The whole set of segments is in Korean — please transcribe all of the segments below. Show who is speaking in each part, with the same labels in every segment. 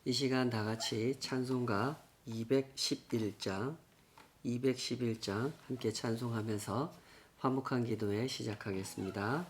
Speaker 1: 이 시간 다 같이 찬송가 211장 함께 찬송하면서 화목한 기도회 시작하겠습니다.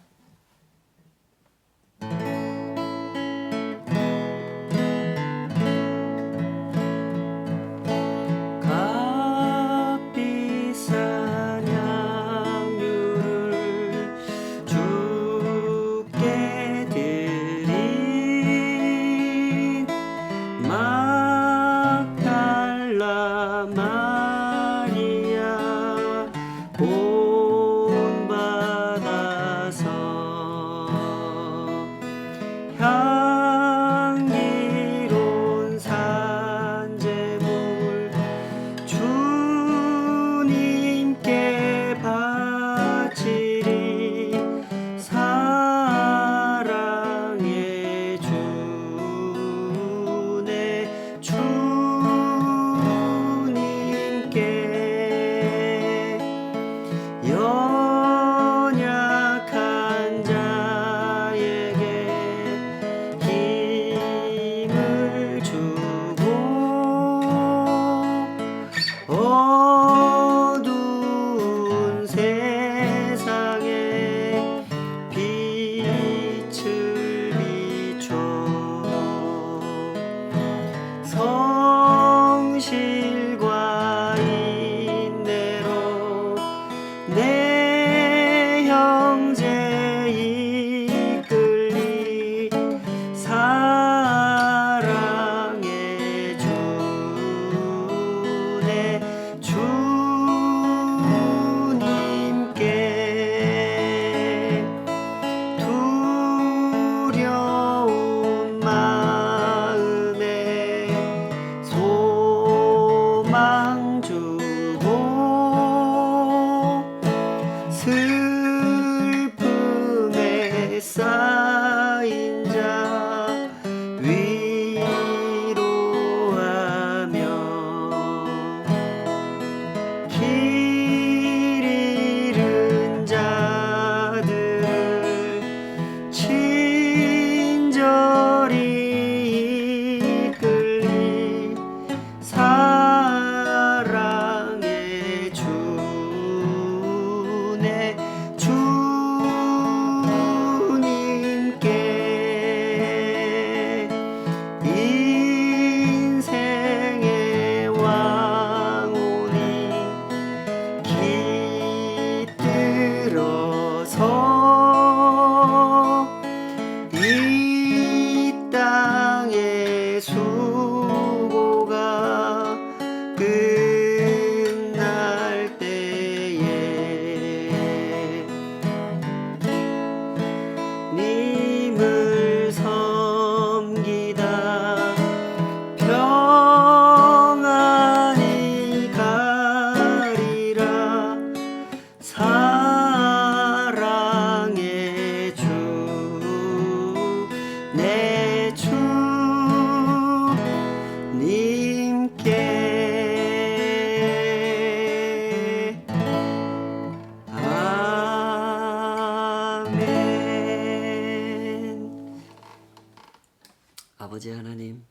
Speaker 1: 아버지 하나님,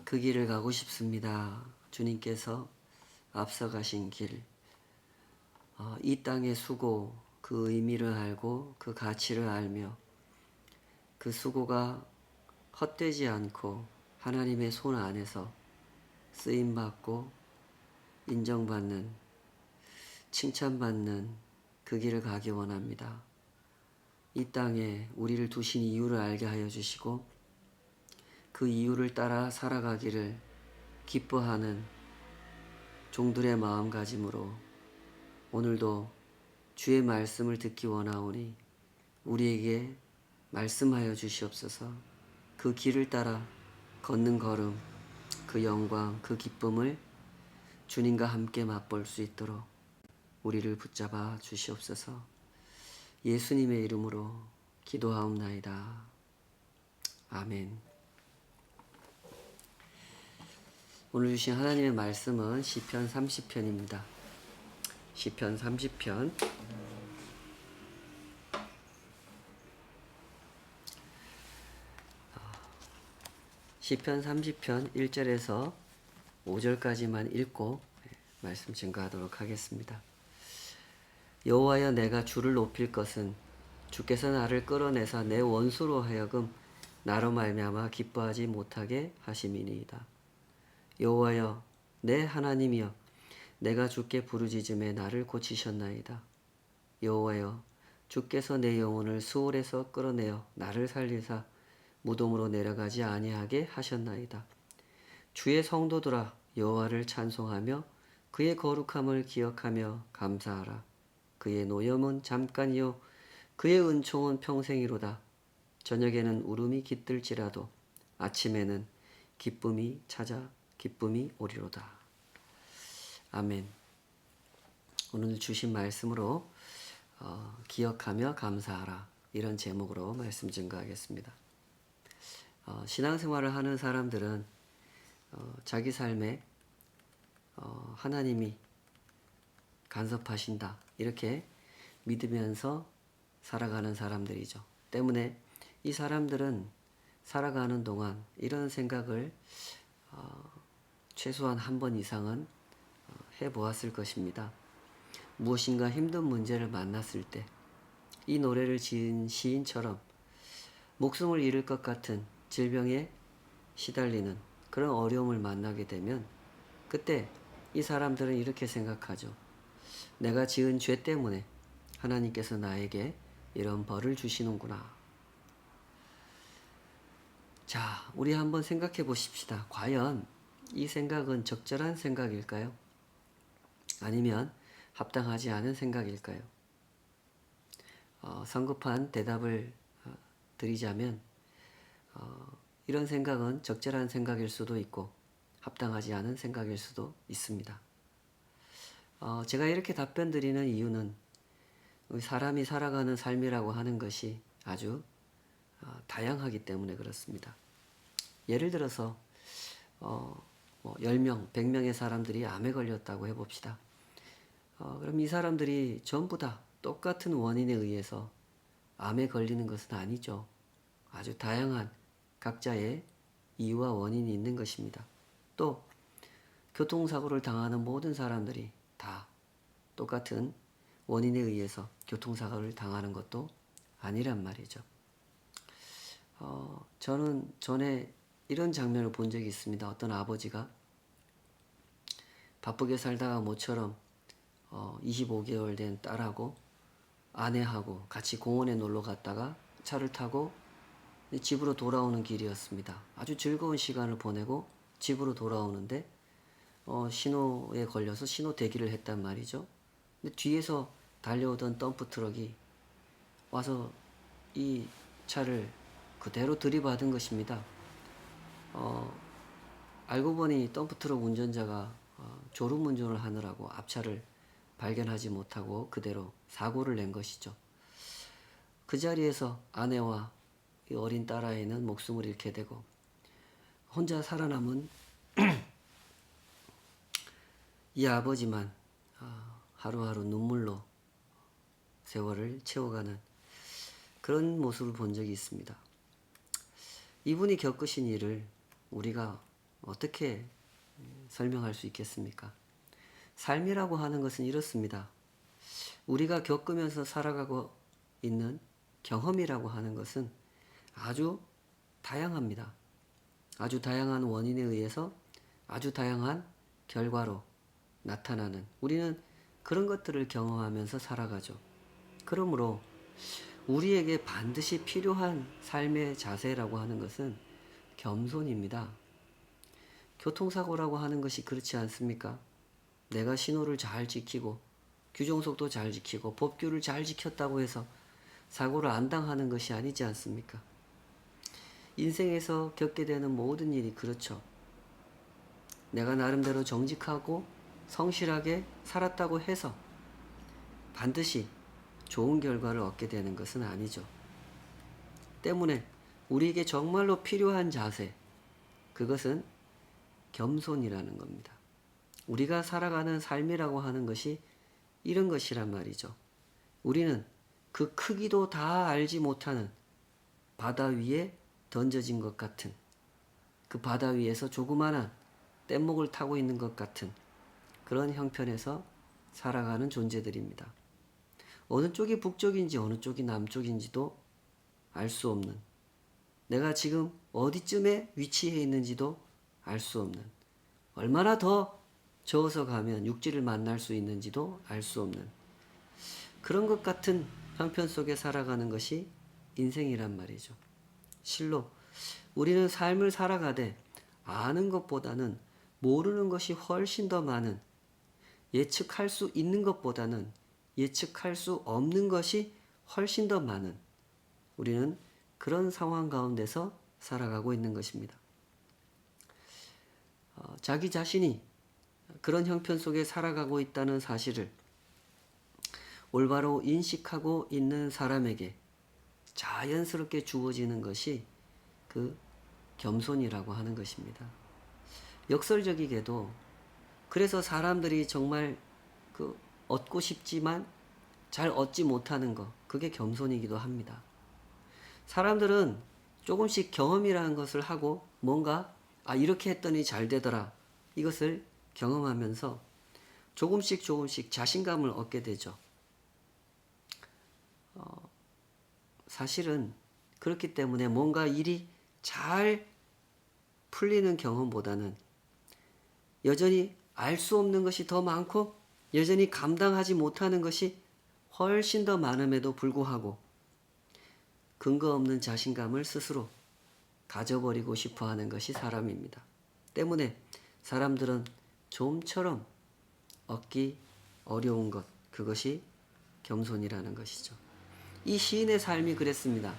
Speaker 1: 그 길을 가고 싶습니다. 주님께서 앞서가신 길, 이 땅의 수고, 그 의미를 알고 그 가치를 알며 그 수고가 헛되지 않고 하나님의 손 안에서 쓰임받고 인정받는, 칭찬받는 그 길을 가기 원합니다. 이 땅에 우리를 두신 이유를 알게 하여 주시고 그 이유를 따라 살아가기를 기뻐하는 종들의 마음가짐으로 오늘도 주의 말씀을 듣기 원하오니 우리에게 말씀하여 주시옵소서. 그 길을 따라 걷는 걸음, 그 영광, 그 기쁨을 주님과 함께 맛볼 수 있도록 우리를 붙잡아 주시옵소서. 예수님의 이름으로 기도하옵나이다. 아멘. 오늘 주신 하나님의 말씀은 시편 30편입니다. 시편 30편. 시편 30편 1절에서 5절까지만 읽고 말씀 증거하도록 하겠습니다. 여호와여, 내가 주를 높일 것은 주께서 나를 끌어내사 내 원수로 하여금 나로 말미암아 기뻐하지 못하게 하심이니이다. 여호와여, 내 하나님이여, 내가 주께 부르짖음에 나를 고치셨나이다. 여호와여, 주께서 내 영혼을 수월에서 끌어내어 나를 살리사 무덤으로 내려가지 아니하게 하셨나이다. 주의 성도들아, 여호와를 찬송하며 그의 거룩함을 기억하며 감사하라. 그의 노염은 잠깐이요 그의 은총은 평생이로다. 저녁에는 울음이 깃들지라도 아침에는 기쁨이 오리로다. 아멘. 오늘 주신 말씀으로 기억하며 감사하라, 이런 제목으로 말씀 증거하겠습니다. 신앙생활을 하는 사람들은 자기 삶에 하나님이 간섭하신다, 이렇게 믿으면서 살아가는 사람들이죠. 때문에 이 사람들은 살아가는 동안 이런 생각을 최소한 한 번 이상은 해보았을 것입니다. 무엇인가 힘든 문제를 만났을 때 이 노래를 지은 시인처럼 목숨을 잃을 것 같은 질병에 시달리는 그런 어려움을 만나게 되면 그때 이 사람들은 이렇게 생각하죠. 내가 지은 죄 때문에 하나님께서 나에게 이런 벌을 주시는구나. 자, 우리 한번 생각해 보십시다. 과연 이 생각은 적절한 생각일까요? 아니면 합당하지 않은 생각일까요? 성급한 대답을 드리자면 이런 생각은 적절한 생각일 수도 있고 합당하지 않은 생각일 수도 있습니다. 제가 이렇게 답변 드리는 이유는 사람이 살아가는 삶이라고 하는 것이 아주 다양하기 때문에 그렇습니다. 예를 들어서 10명, 100명의 사람들이 암에 걸렸다고 해봅시다. 그럼 이 사람들이 전부 다 똑같은 원인에 의해서 암에 걸리는 것은 아니죠. 아주 다양한 각자의 이유와 원인이 있는 것입니다. 또 교통사고를 당하는 모든 사람들이 다 똑같은 원인에 의해서 교통사고를 당하는 것도 아니란 말이죠. 저는 전에 이런 장면을 본 적이 있습니다. 어떤 아버지가 바쁘게 살다가 모처럼 25개월 된 딸하고 아내하고 같이 공원에 놀러 갔다가 차를 타고 집으로 돌아오는 길이었습니다. 아주 즐거운 시간을 보내고 집으로 돌아오는데 신호에 걸려서 신호 대기를 했단 말이죠. 근데 뒤에서 달려오던 덤프 트럭이 와서 이 차를 그대로 들이받은 것입니다. 알고 보니 덤프 트럭 운전자가 졸음 운전을 하느라고 앞차를 발견하지 못하고 그대로 사고를 낸 것이죠. 그 자리에서 아내와 이 어린 딸아이는 목숨을 잃게 되고 혼자 살아남은 이 아버지만 하루하루 눈물로 세월을 채워가는 그런 모습을 본 적이 있습니다. 이분이 겪으신 일을 우리가 어떻게 설명할 수 있겠습니까? 삶이라고 하는 것은 이렇습니다. 우리가 겪으면서 살아가고 있는 경험이라고 하는 것은 아주 다양합니다. 아주 다양한 원인에 의해서 아주 다양한 결과로 나타나는, 우리는 그런 것들을 경험하면서 살아가죠. 그러므로 우리에게 반드시 필요한 삶의 자세라고 하는 것은 겸손입니다. 교통사고라고 하는 것이 그렇지 않습니까? 내가 신호를 잘 지키고 규정속도 잘 지키고 법규를 잘 지켰다고 해서 사고를 안 당하는 것이 아니지 않습니까? 인생에서 겪게 되는 모든 일이 그렇죠. 내가 나름대로 정직하고 성실하게 살았다고 해서 반드시 좋은 결과를 얻게 되는 것은 아니죠. 때문에 우리에게 정말로 필요한 자세, 그것은 겸손이라는 겁니다. 우리가 살아가는 삶이라고 하는 것이 이런 것이란 말이죠. 우리는 그 크기도 다 알지 못하는 바다 위에 던져진 것 같은 그 바다 위에서 조그마한 뗏목을 타고 있는 것 같은 그런 형편에서 살아가는 존재들입니다. 어느 쪽이 북쪽인지 어느 쪽이 남쪽인지도 알 수 없는, 내가 지금 어디쯤에 위치해 있는지도 알 수 없는, 얼마나 더 저어서 가면 육지를 만날 수 있는지도 알 수 없는 그런 것 같은 형편 속에 살아가는 것이 인생이란 말이죠. 실로 우리는 삶을 살아가되 아는 것보다는 모르는 것이 훨씬 더 많은, 예측할 수 있는 것보다는 예측할 수 없는 것이 훨씬 더 많은, 우리는 그런 상황 가운데서 살아가고 있는 것입니다. 자기 자신이 그런 형편 속에 살아가고 있다는 사실을 올바로 인식하고 있는 사람에게 자연스럽게 주어지는 것이 그 겸손이라고 하는 것입니다. 역설적이게도 그래서 사람들이 정말 그 얻고 싶지만 잘 얻지 못하는 것, 그게 겸손이기도 합니다. 사람들은 조금씩 경험이라는 것을 하고 뭔가 이렇게 했더니 잘 되더라, 이것을 경험하면서 조금씩 자신감을 얻게 되죠. 사실은 그렇기 때문에 뭔가 일이 잘 풀리는 경험보다는 여전히 알 수 없는 것이 더 많고 여전히 감당하지 못하는 것이 훨씬 더 많음에도 불구하고 근거 없는 자신감을 스스로 가져버리고 싶어 하는 것이 사람입니다. 때문에 사람들은 좀처럼 얻기 어려운 것, 그것이 겸손이라는 것이죠. 이 시인의 삶이 그랬습니다.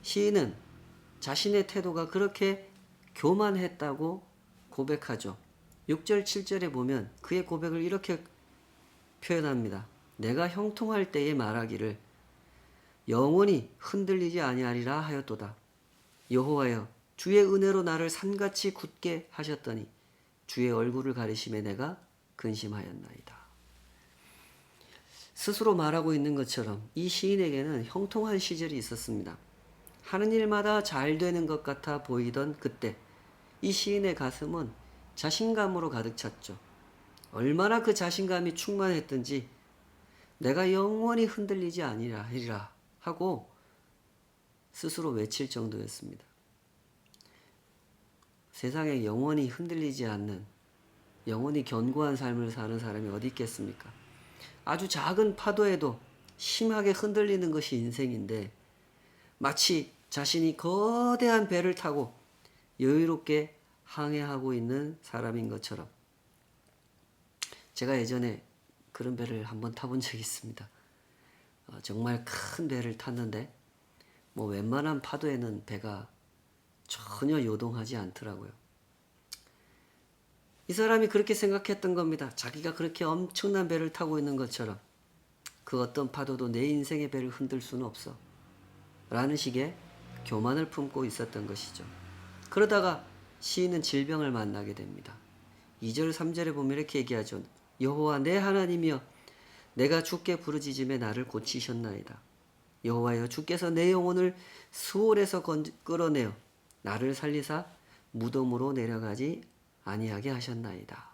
Speaker 1: 시인은 자신의 태도가 그렇게 교만했다고 고백하죠. 6절 7절에 보면 그의 고백을 이렇게 표현합니다. 내가 형통할 때에 말하기를 영원히 흔들리지 아니하리라 하였도다. 여호와여, 주의 은혜로 나를 산같이 굳게 하셨더니 주의 얼굴을 가리심에 내가 근심하였나이다. 스스로 말하고 있는 것처럼 이 시인에게는 형통한 시절이 있었습니다. 하는 일마다 잘 되는 것 같아 보이던 그때 이 시인의 가슴은 자신감으로 가득 찼죠. 얼마나 그 자신감이 충만했든지 내가 영원히 흔들리지 아니하리라 하고 스스로 외칠 정도였습니다. 세상에 영원히 흔들리지 않는, 영원히 견고한 삶을 사는 사람이 어디 있겠습니까? 아주 작은 파도에도 심하게 흔들리는 것이 인생인데 마치 자신이 거대한 배를 타고 여유롭게 항해하고 있는 사람인 것처럼, 제가 예전에 그런 배를 한번 타본 적이 있습니다. 정말 큰 배를 탔는데 뭐 웬만한 파도에는 배가 전혀 요동하지 않더라고요. 이 사람이 그렇게 생각했던 겁니다. 자기가 그렇게 엄청난 배를 타고 있는 것처럼 그 어떤 파도도 내 인생의 배를 흔들 수는 없어 라는 식의 교만을 품고 있었던 것이죠. 그러다가 시인은 질병을 만나게 됩니다. 2절 3절에 보면 이렇게 얘기하죠. 여호와 내 하나님이여, 내가 주께 부르짖음에 나를 고치셨나이다. 여호와여, 주께서 내 영혼을 수월에서 끌어내어 나를 살리사 무덤으로 내려가지 아니하게 하셨나이다.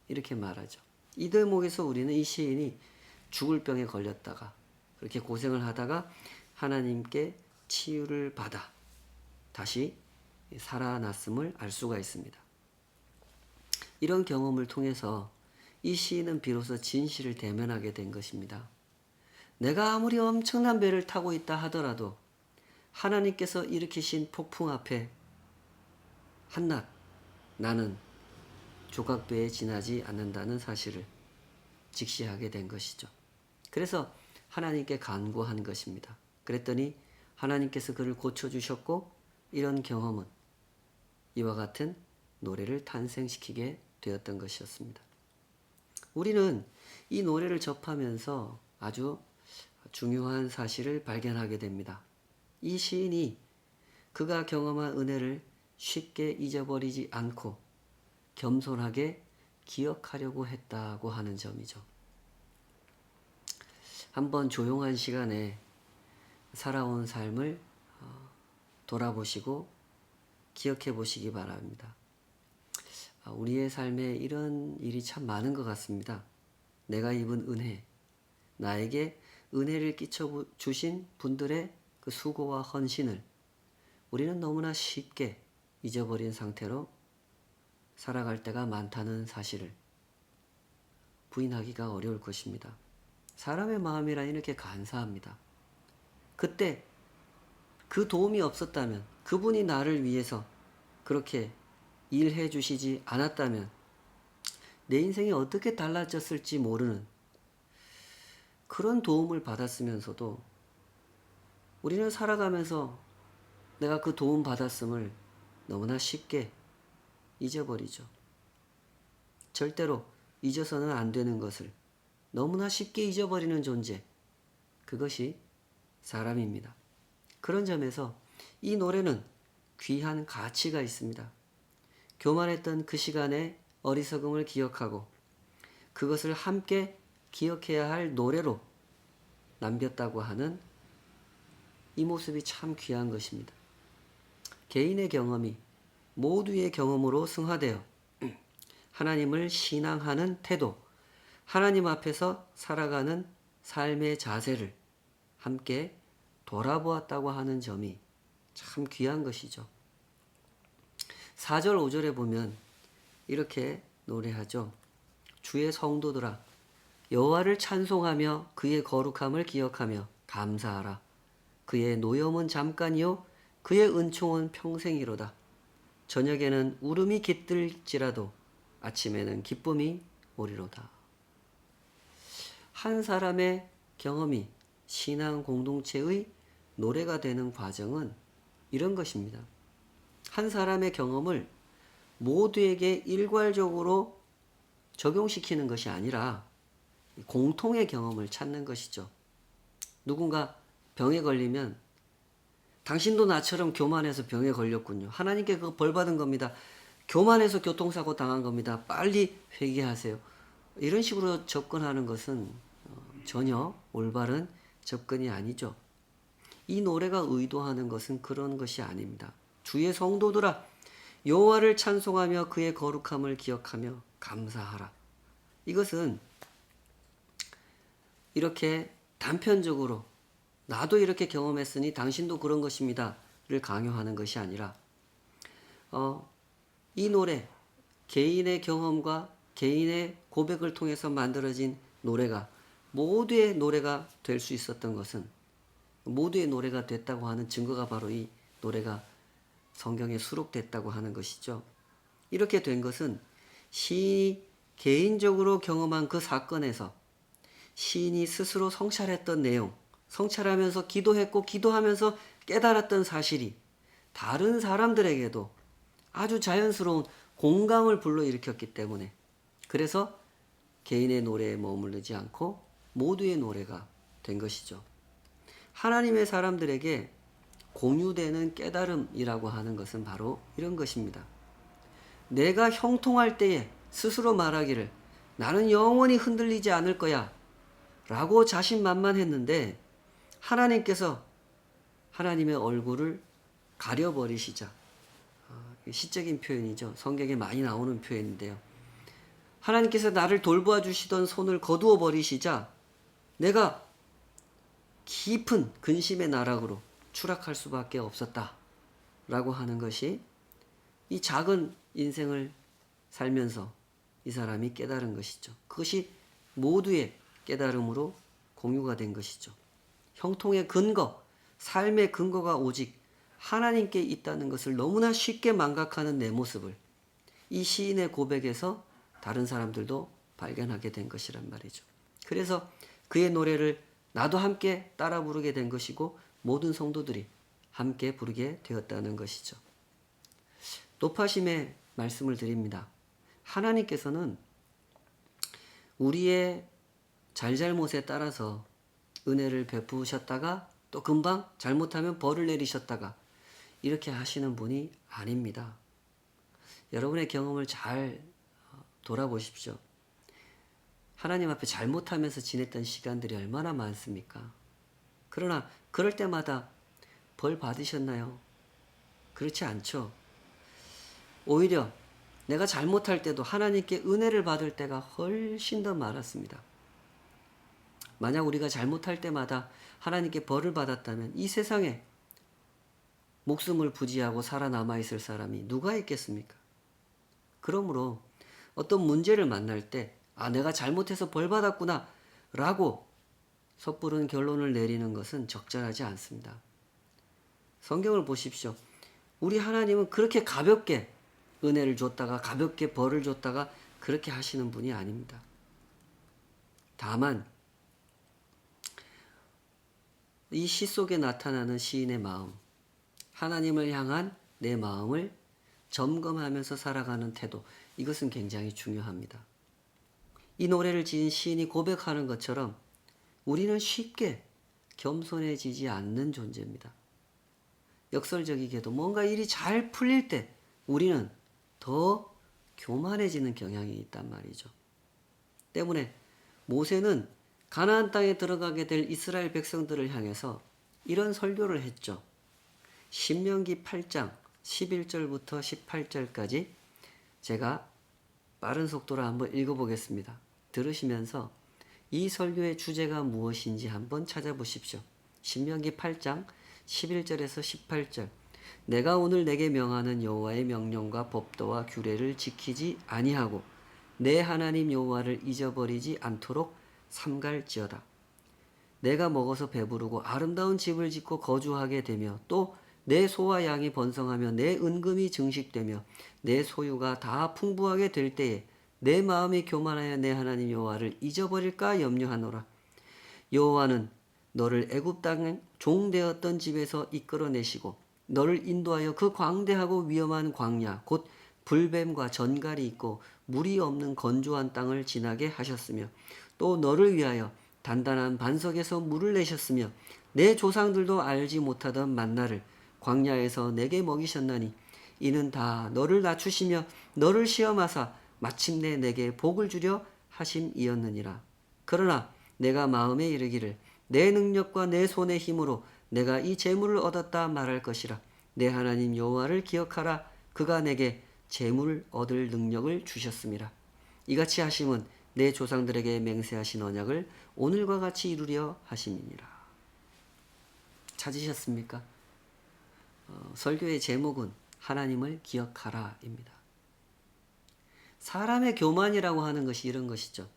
Speaker 1: 이렇게 말하죠. 이 대목에서 우리는 이 시인이 죽을 병에 걸렸다가 그렇게 고생을 하다가 하나님께 치유를 받아 다시 살아났음을 알 수가 있습니다. 이런 경험을 통해서 이 시인은 비로소 진실을 대면하게 된 것입니다. 내가 아무리 엄청난 배를 타고 있다 하더라도 하나님께서 일으키신 폭풍 앞에 한낱 나는 조각배에 지나지 않는다는 사실을 직시하게 된 것이죠. 그래서 하나님께 간구한 것입니다. 그랬더니 하나님께서 그를 고쳐주셨고 이런 경험은 이와 같은 노래를 탄생시키게 되었던 것이었습니다. 우리는 이 노래를 접하면서 아주 중요한 사실을 발견하게 됩니다. 이 시인이 그가 경험한 은혜를 쉽게 잊어버리지 않고 겸손하게 기억하려고 했다고 하는 점이죠. 한번 조용한 시간에 살아온 삶을 돌아보시고 기억해 보시기 바랍니다. 우리의 삶에 이런 일이 참 많은 것 같습니다. 내가 입은 은혜, 나에게 은혜를 끼쳐 주신 분들의 그 수고와 헌신을 우리는 너무나 쉽게 잊어버린 상태로 살아갈 때가 많다는 사실을 부인하기가 어려울 것입니다. 사람의 마음이란 이렇게 간사합니다. 그때 그 도움이 없었다면, 그분이 나를 위해서 그렇게 일해 주시지 않았다면 내 인생이 어떻게 달라졌을지 모르는 그런 도움을 받았으면서도 우리는 살아가면서 내가 그 도움 받았음을 너무나 쉽게 잊어버리죠. 절대로 잊어서는 안 되는 것을 너무나 쉽게 잊어버리는 존재, 그것이 사람입니다. 그런 점에서 이 노래는 귀한 가치가 있습니다. 교만했던 그 시간의 어리석음을 기억하고 그것을 함께 기억해야 할 노래로 남겼다고 하는 이 모습이 참 귀한 것입니다. 개인의 경험이 모두의 경험으로 승화되어 하나님을 신앙하는 태도, 하나님 앞에서 살아가는 삶의 자세를 함께 돌아보았다고 하는 점이 참 귀한 것이죠. 4절 5절에 보면 이렇게 노래하죠. 주의 성도들아 여호와를 찬송하며 그의 거룩함을 기억하며 감사하라. 그의 노염은 잠깐이요 그의 은총은 평생이로다. 저녁에는 울음이 깃들지라도 아침에는 기쁨이 오리로다. 한 사람의 경험이 신앙 공동체의 노래가 되는 과정은 이런 것입니다. 한 사람의 경험을 모두에게 일괄적으로 적용시키는 것이 아니라 공통의 경험을 찾는 것이죠. 누군가 병에 걸리면 당신도 나처럼 교만해서 병에 걸렸군요. 하나님께 그거 벌 받은 겁니다. 교만해서 교통사고 당한 겁니다. 빨리 회개하세요. 이런 식으로 접근하는 것은 전혀 올바른 접근이 아니죠. 이 노래가 의도하는 것은 그런 것이 아닙니다. 주의 성도들아 여호와를 찬송하며 그의 거룩함을 기억하며 감사하라. 이것은 이렇게 단편적으로 나도 이렇게 경험했으니 당신도 그런 것입니다를 강요하는 것이 아니라 이 노래, 개인의 경험과 개인의 고백을 통해서 만들어진 노래가 모두의 노래가 될 수 있었던 것은, 모두의 노래가 됐다고 하는 증거가 바로 이 노래가 성경에 수록됐다고 하는 것이죠. 이렇게 된 것은 시인이 개인적으로 경험한 그 사건에서 시인이 스스로 성찰했던 내용, 성찰하면서 기도했고 기도하면서 깨달았던 사실이 다른 사람들에게도 아주 자연스러운 공감을 불러일으켰기 때문에, 그래서 개인의 노래에 머무르지 않고 모두의 노래가 된 것이죠. 하나님의 사람들에게 공유되는 깨달음이라고 하는 것은 바로 이런 것입니다. 내가 형통할 때에 스스로 말하기를 나는 영원히 흔들리지 않을 거야 라고 자신만만했는데 하나님께서 하나님의 얼굴을 가려버리시자, 시적인 표현이죠. 성경에 많이 나오는 표현인데요. 하나님께서 나를 돌보아 주시던 손을 거두어 버리시자 내가 깊은 근심의 나락으로 추락할 수밖에 없었다 라고 하는 것이 이 작은 인생을 살면서 이 사람이 깨달은 것이죠. 그것이 모두의 깨달음으로 공유가 된 것이죠. 형통의 근거, 삶의 근거가 오직 하나님께 있다는 것을 너무나 쉽게 망각하는 내 모습을 이 시인의 고백에서 다른 사람들도 발견하게 된 것이란 말이죠. 그래서 그의 노래를 나도 함께 따라 부르게 된 것이고 모든 성도들이 함께 부르게 되었다는 것이죠. 높아심의 말씀을 드립니다. 하나님께서는 우리의 잘잘못에 따라서 은혜를 베푸셨다가 또 금방 잘못하면 벌을 내리셨다가 이렇게 하시는 분이 아닙니다. 여러분의 경험을 잘 돌아보십시오. 하나님 앞에 잘못하면서 지냈던 시간들이 얼마나 많습니까? 그러나 그럴 때마다 벌 받으셨나요? 그렇지 않죠. 오히려 내가 잘못할 때도 하나님께 은혜를 받을 때가 훨씬 더 많았습니다. 만약 우리가 잘못할 때마다 하나님께 벌을 받았다면 이 세상에 목숨을 부지하고 살아남아 있을 사람이 누가 있겠습니까? 그러므로 어떤 문제를 만날 때 내가 잘못해서 벌 받았구나 라고 섣부른 결론을 내리는 것은 적절하지 않습니다. 성경을 보십시오. 우리 하나님은 그렇게 가볍게 은혜를 줬다가 가볍게 벌을 줬다가 그렇게 하시는 분이 아닙니다. 다만 이 시 속에 나타나는 시인의 마음, 하나님을 향한 내 마음을 점검하면서 살아가는 태도, 이것은 굉장히 중요합니다. 이 노래를 지은 시인이 고백하는 것처럼 우리는 쉽게 겸손해지지 않는 존재입니다. 역설적이게도 뭔가 일이 잘 풀릴 때 우리는 더 교만해지는 경향이 있단 말이죠. 때문에 모세는 가나안 땅에 들어가게 될 이스라엘 백성들을 향해서 이런 설교를 했죠. 신명기 8장 11절부터 18절까지 제가 빠른 속도로 한번 읽어보겠습니다. 들으시면서 이 설교의 주제가 무엇인지 한번 찾아보십시오. 신명기 8장 11절에서 18절. 내가 오늘 내게 명하는 여호와의 명령과 법도와 규례를 지키지 아니하고 내 하나님 여호와를 잊어버리지 않도록 삼갈지어다. 내가 먹어서 배부르고 아름다운 집을 짓고 거주하게 되며 또 내 소와 양이 번성하며 내 은금이 증식되며 내 소유가 다 풍부하게 될 때에 내 마음이 교만하여 내 하나님 여호와를 잊어버릴까 염려하노라. 여호와는 너를 애굽 땅 종되었던 집에서 이끌어내시고 너를 인도하여 그 광대하고 위험한 광야 곧 불뱀과 전갈이 있고 물이 없는 건조한 땅을 지나게 하셨으며 또 너를 위하여 단단한 반석에서 물을 내셨으며 내 조상들도 알지 못하던 만나를 광야에서 내게 먹이셨나니 이는 다 너를 낮추시며 너를 시험하사 마침내 내게 복을 주려 하심이었느니라. 그러나 내가 마음에 이르기를 내 능력과 내 손의 힘으로 내가 이 재물을 얻었다 말할 것이라. 내 하나님 여호와를 기억하라. 그가 내게 재물을 얻을 능력을 주셨음이라. 이같이 하심은 내 조상들에게 맹세하신 언약을 오늘과 같이 이루려 하심이니라. 찾으셨습니까? 설교의 제목은 하나님을 기억하라입니다. 사람의 교만이라고 하는 것이 이런 것이죠.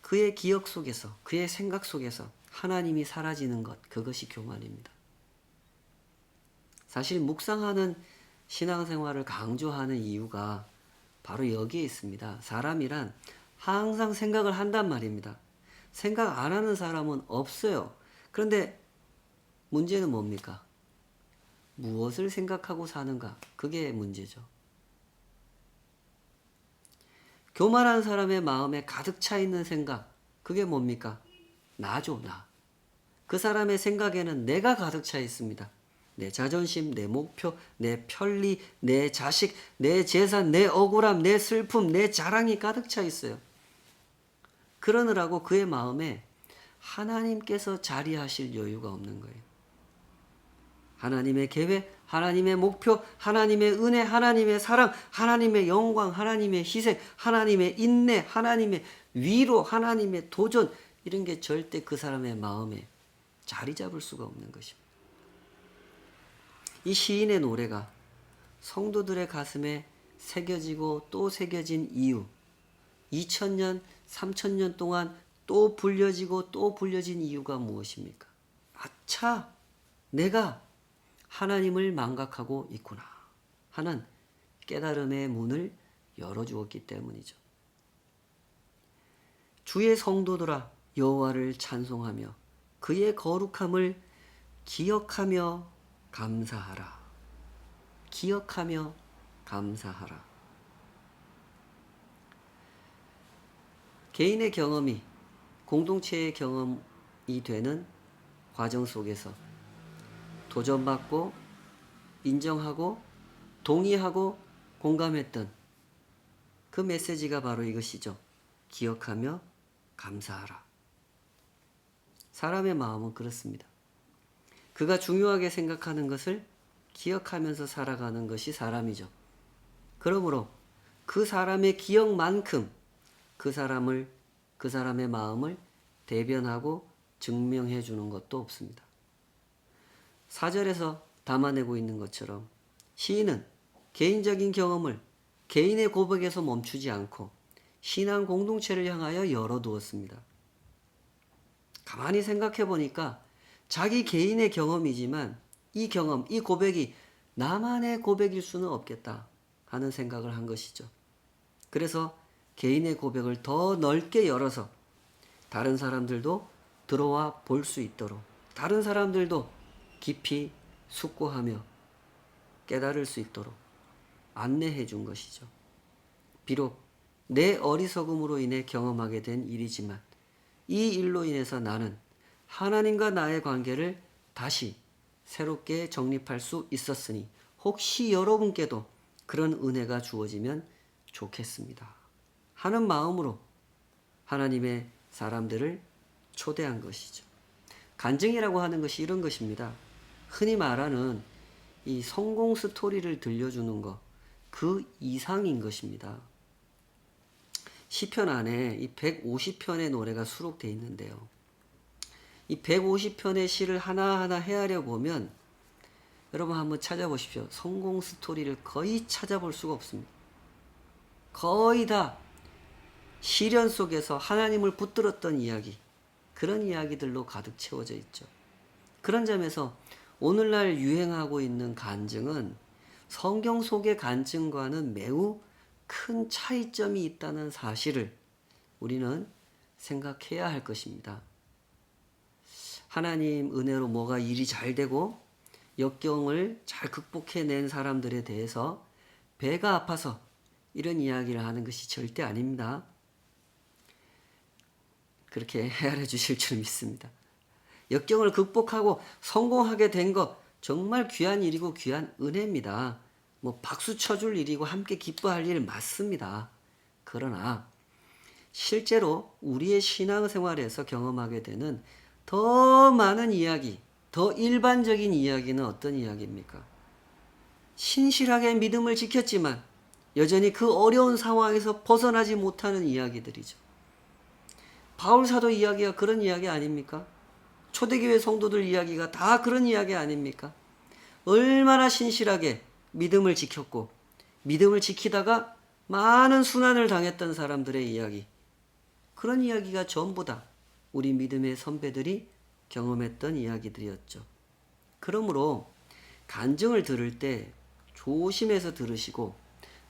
Speaker 1: 그의 기억 속에서, 그의 생각 속에서 하나님이 사라지는 것, 그것이 교만입니다. 사실 묵상하는 신앙생활을 강조하는 이유가 바로 여기에 있습니다. 사람이란 항상 생각을 한단 말입니다. 생각 안 하는 사람은 없어요. 그런데 문제는 뭡니까? 무엇을 생각하고 사는가? 그게 문제죠. 교만한 사람의 마음에 가득 차 있는 생각, 그게 뭡니까? 나죠, 나. 그 사람의 생각에는 내가 가득 차 있습니다. 내 자존심, 내 목표, 내 편리, 내 자식, 내 재산, 내 억울함, 내 슬픔, 내 자랑이 가득 차 있어요. 그러느라고 그의 마음에 하나님께서 자리하실 여유가 없는 거예요. 하나님의 계획, 하나님의 목표, 하나님의 은혜, 하나님의 사랑, 하나님의 영광, 하나님의 희생, 하나님의 인내, 하나님의 위로, 하나님의 도전, 이런 게 절대 그 사람의 마음에 자리 잡을 수가 없는 것입니다. 이 시인의 노래가 성도들의 가슴에 새겨지고 또 새겨진 이유, 2000년, 3000년 동안 또 불려지고 또 불려진 이유가 무엇입니까? 아차! 내가 하나님을 망각하고 있구나 하는 깨달음의 문을 열어주었기 때문이죠. 주의 성도들아 여호와를 찬송하며 그의 거룩함을 기억하며 감사하라. 기억하며 감사하라. 개인의 경험이 공동체의 경험이 되는 과정 속에서 도전받고 인정하고 동의하고 공감했던 그 메시지가 바로 이것이죠. 기억하며 감사하라. 사람의 마음은 그렇습니다. 그가 중요하게 생각하는 것을 기억하면서 살아가는 것이 사람이죠. 그러므로 그 사람의 기억만큼 그 사람의 마음을 대변하고 증명해 주는 것도 없습니다. 사절에서 담아내고 있는 것처럼 시인은 개인적인 경험을 개인의 고백에서 멈추지 않고 신앙 공동체를 향하여 열어두었습니다. 가만히 생각해 보니까 자기 개인의 경험이지만 이 경험, 이 고백이 나만의 고백일 수는 없겠다 하는 생각을 한 것이죠. 그래서 개인의 고백을 더 넓게 열어서 다른 사람들도 들어와 볼 수 있도록, 다른 사람들도 깊이 숙고하며 깨달을 수 있도록 안내해 준 것이죠. 비록 내 어리석음으로 인해 경험하게 된 일이지만 이 일로 인해서 나는 하나님과 나의 관계를 다시 새롭게 정립할 수 있었으니 혹시 여러분께도 그런 은혜가 주어지면 좋겠습니다 하는 마음으로 하나님의 사람들을 초대한 것이죠. 간증이라고 하는 것이 이런 것입니다. 흔히 말하는 이 성공 스토리를 들려주는 것, 그 이상인 것입니다. 시편 안에 이 150편의 노래가 수록되어 있는데요. 이 150편의 시를 하나하나 헤아려 보면 여러분 한번 찾아보십시오. 성공 스토리를 거의 찾아볼 수가 없습니다. 거의 다 시련 속에서 하나님을 붙들었던 이야기, 그런 이야기들로 가득 채워져 있죠. 그런 점에서 오늘날 유행하고 있는 간증은 성경 속의 간증과는 매우 큰 차이점이 있다는 사실을 우리는 생각해야 할 것입니다. 하나님 은혜로 뭐가 일이 잘 되고 역경을 잘 극복해낸 사람들에 대해서 배가 아파서 이런 이야기를 하는 것이 절대 아닙니다. 그렇게 헤아려 주실 줄 믿습니다. 역경을 극복하고 성공하게 된 것 정말 귀한 일이고 귀한 은혜입니다. 뭐 박수 쳐줄 일이고 함께 기뻐할 일 맞습니다. 그러나 실제로 우리의 신앙생활에서 경험하게 되는 더 많은 이야기, 더 일반적인 이야기는 어떤 이야기입니까? 신실하게 믿음을 지켰지만 여전히 그 어려운 상황에서 벗어나지 못하는 이야기들이죠. 바울 사도 이야기가 그런 이야기 아닙니까? 초대교회 성도들 이야기가 다 그런 이야기 아닙니까? 얼마나 신실하게 믿음을 지켰고 믿음을 지키다가 많은 순환을 당했던 사람들의 이야기, 그런 이야기가 전부 다 우리 믿음의 선배들이 경험했던 이야기들이었죠. 그러므로 간증을 들을 때 조심해서 들으시고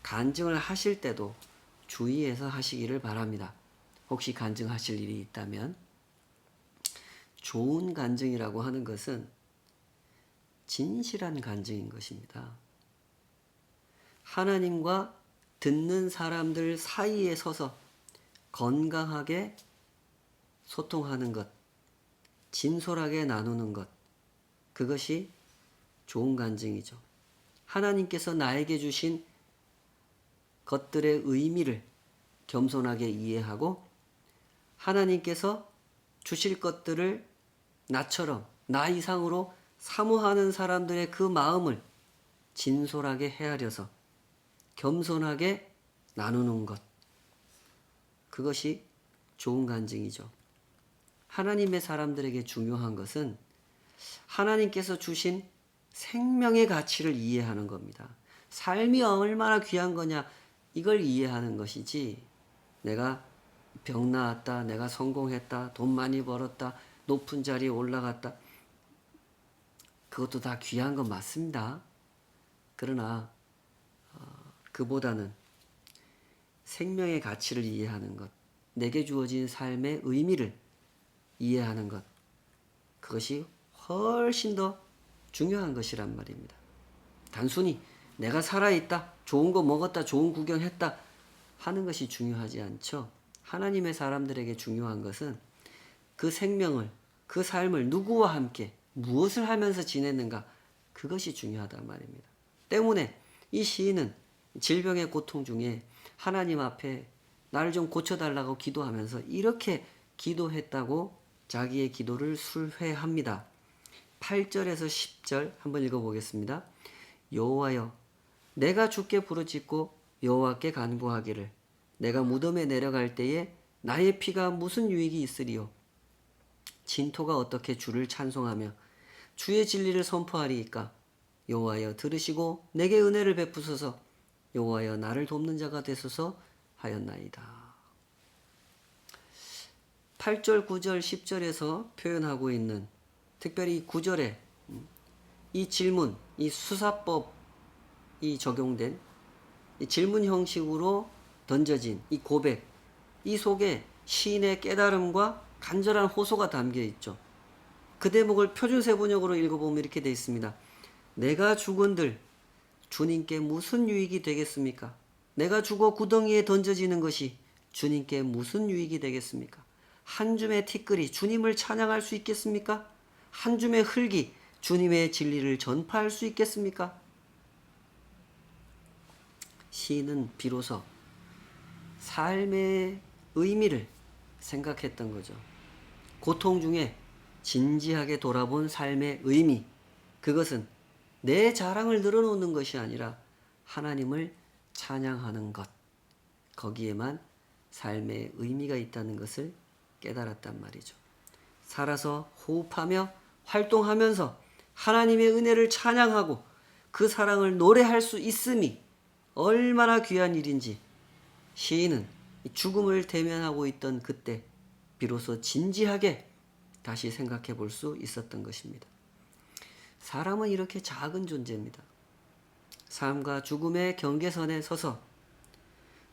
Speaker 1: 간증을 하실 때도 주의해서 하시기를 바랍니다. 혹시 간증하실 일이 있다면 좋은 간증이라고 하는 것은 진실한 간증인 것입니다. 하나님과 듣는 사람들 사이에 서서 건강하게 소통하는 것, 진솔하게 나누는 것, 그것이 좋은 간증이죠. 하나님께서 나에게 주신 것들의 의미를 겸손하게 이해하고 하나님께서 주실 것들을 나처럼 나 이상으로 사모하는 사람들의 그 마음을 진솔하게 헤아려서 겸손하게 나누는 것, 그것이 좋은 간증이죠. 하나님의 사람들에게 중요한 것은 하나님께서 주신 생명의 가치를 이해하는 겁니다. 삶이 얼마나 귀한 거냐, 이걸 이해하는 것이지 내가 병 나았다, 내가 성공했다, 돈 많이 벌었다, 높은 자리에 올라갔다, 그것도 다 귀한 건 맞습니다. 그러나 그보다는 생명의 가치를 이해하는 것, 내게 주어진 삶의 의미를 이해하는 것, 그것이 훨씬 더 중요한 것이란 말입니다. 단순히 내가 살아있다, 좋은 거 먹었다, 좋은 구경했다 하는 것이 중요하지 않죠. 하나님의 사람들에게 중요한 것은 그 생명을, 그 삶을 누구와 함께 무엇을 하면서 지냈는가, 그것이 중요하단 말입니다. 때문에 이 시인은 질병의 고통 중에 하나님 앞에 나를 좀 고쳐달라고 기도하면서 이렇게 기도했다고 자기의 기도를 술회합니다. 8절에서 10절 한번 읽어보겠습니다. 여호와여, 내가 주께 부르짖고 여호와께 간구하기를 내가 무덤에 내려갈 때에 나의 피가 무슨 유익이 있으리요. 진토가 어떻게 주를 찬송하며 주의 진리를 선포하리이까. 여호와여 들으시고 내게 은혜를 베푸소서. 여호와여 나를 돕는 자가 되소서 하였나이다. 8절, 9절, 10절에서 표현하고 있는 특별히 9절에 이 질문, 이 수사법이 적용된 이 질문 형식으로 던져진 이 고백, 이 속에 시인의 깨달음과 간절한 호소가 담겨 있죠. 그 대목을 표준세 번역으로 읽어보면 이렇게 되어 있습니다. 내가 죽은들 주님께 무슨 유익이 되겠습니까? 내가 죽어 구덩이에 던져지는 것이 주님께 무슨 유익이 되겠습니까? 한 줌의 티끌이 주님을 찬양할 수 있겠습니까? 한 줌의 흙이 주님의 진리를 전파할 수 있겠습니까? 시인은 비로소 삶의 의미를 생각했던 거죠. 고통 중에 진지하게 돌아본 삶의 의미, 그것은 내 자랑을 늘어놓는 것이 아니라 하나님을 찬양하는 것, 거기에만 삶의 의미가 있다는 것을 깨달았단 말이죠. 살아서 호흡하며 활동하면서 하나님의 은혜를 찬양하고 그 사랑을 노래할 수 있음이 얼마나 귀한 일인지 시인은 죽음을 대면하고 있던 그때 비로소 진지하게 다시 생각해 볼 수 있었던 것입니다. 사람은 이렇게 작은 존재입니다. 삶과 죽음의 경계선에 서서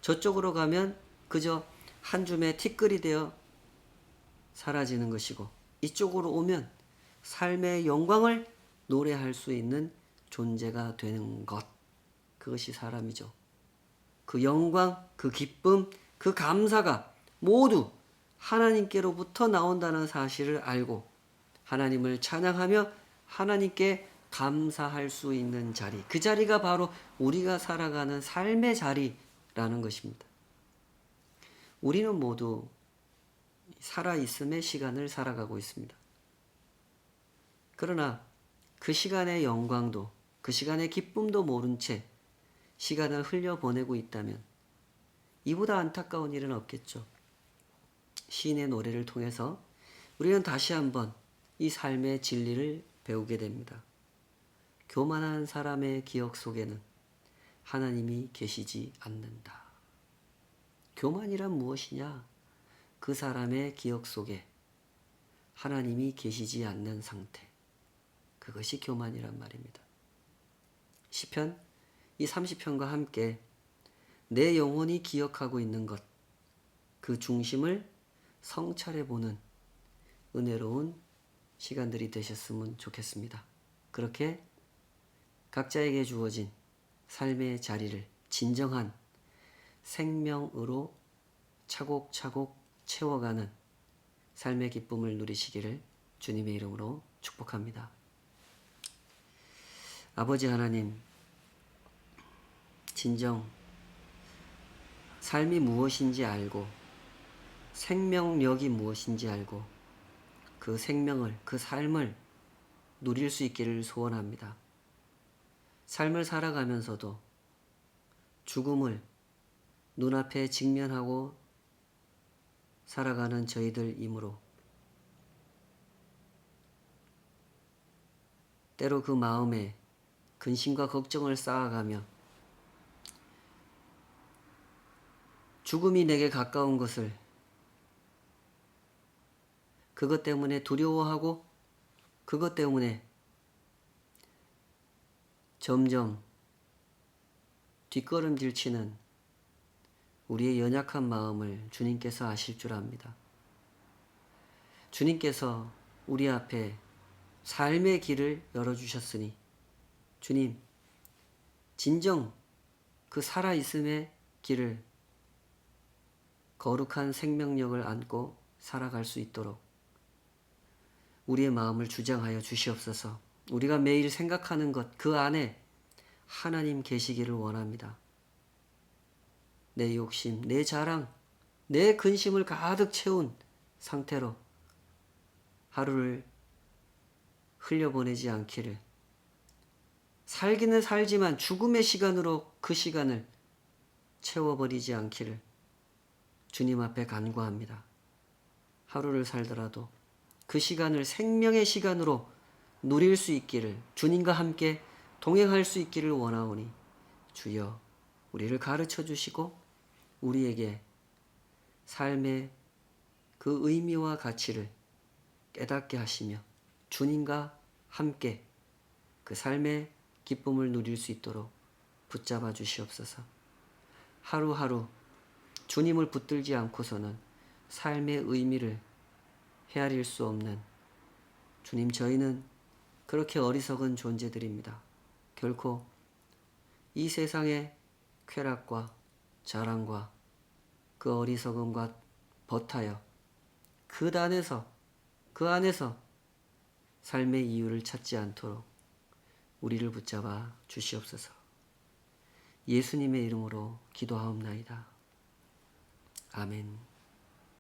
Speaker 1: 저쪽으로 가면 그저 한 줌의 티끌이 되어 사라지는 것이고, 이쪽으로 오면 삶의 영광을 노래할 수 있는 존재가 되는 것, 그것이 사람이죠. 그 영광, 그 기쁨, 그 감사가 모두 하나님께로부터 나온다는 사실을 알고 하나님을 찬양하며 하나님께 감사할 수 있는 자리, 그 자리가 바로 우리가 살아가는 삶의 자리라는 것입니다. 우리는 모두 살아있음의 시간을 살아가고 있습니다. 그러나 그 시간의 영광도, 그 시간의 기쁨도 모른 채 시간을 흘려보내고 있다면 이보다 안타까운 일은 없겠죠. 시인의 노래를 통해서 우리는 다시 한번 이 삶의 진리를 배우게 됩니다. 교만한 사람의 기억 속에는 하나님이 계시지 않는다. 교만이란 무엇이냐? 그 사람의 기억 속에 하나님이 계시지 않는 상태, 그것이 교만이란 말입니다. 시편 이 30편과 함께 내 영혼이 기억하고 있는 것, 그 중심을 성찰해 보는 은혜로운 시간들이 되셨으면 좋겠습니다. 그렇게 각자에게 주어진 삶의 자리를 진정한 생명으로 차곡차곡 채워가는 삶의 기쁨을 누리시기를 주님의 이름으로 축복합니다. 아버지 하나님, 진정 삶이 무엇인지 알고 생명력이 무엇인지 알고 그 생명을, 그 삶을 누릴 수 있기를 소원합니다. 삶을 살아가면서도 죽음을 눈앞에 직면하고 살아가는 저희들이므로 때로 그 마음에 근심과 걱정을 쌓아가며 죽음이 내게 가까운 것을 그것 때문에 두려워하고 그것 때문에 점점 뒷걸음질 치는 우리의 연약한 마음을 주님께서 아실 줄 압니다. 주님께서 우리 앞에 삶의 길을 열어주셨으니 주님, 진정 그 살아있음의 길을 거룩한 생명력을 안고 살아갈 수 있도록 우리의 마음을 주장하여 주시옵소서. 우리가 매일 생각하는 것, 그 안에 하나님 계시기를 원합니다. 내 욕심, 내 자랑, 내 근심을 가득 채운 상태로 하루를 흘려보내지 않기를, 살기는 살지만 죽음의 시간으로 그 시간을 채워버리지 않기를 주님 앞에 간구합니다. 하루를 살더라도 그 시간을 생명의 시간으로 누릴 수 있기를, 주님과 함께 동행할 수 있기를 원하오니 주여 우리를 가르쳐 주시고 우리에게 삶의 그 의미와 가치를 깨닫게 하시며 주님과 함께 그 삶의 기쁨을 누릴 수 있도록 붙잡아 주시옵소서. 하루하루 주님을 붙들지 않고서는 삶의 의미를 헤아릴 수 없는, 주님, 저희는 그렇게 어리석은 존재들입니다. 결코 이 세상의 쾌락과 자랑과 그 어리석음과 버타여 그 안에서 삶의 이유를 찾지 않도록 우리를 붙잡아 주시옵소서. 예수님의 이름으로 기도하옵나이다. 아멘.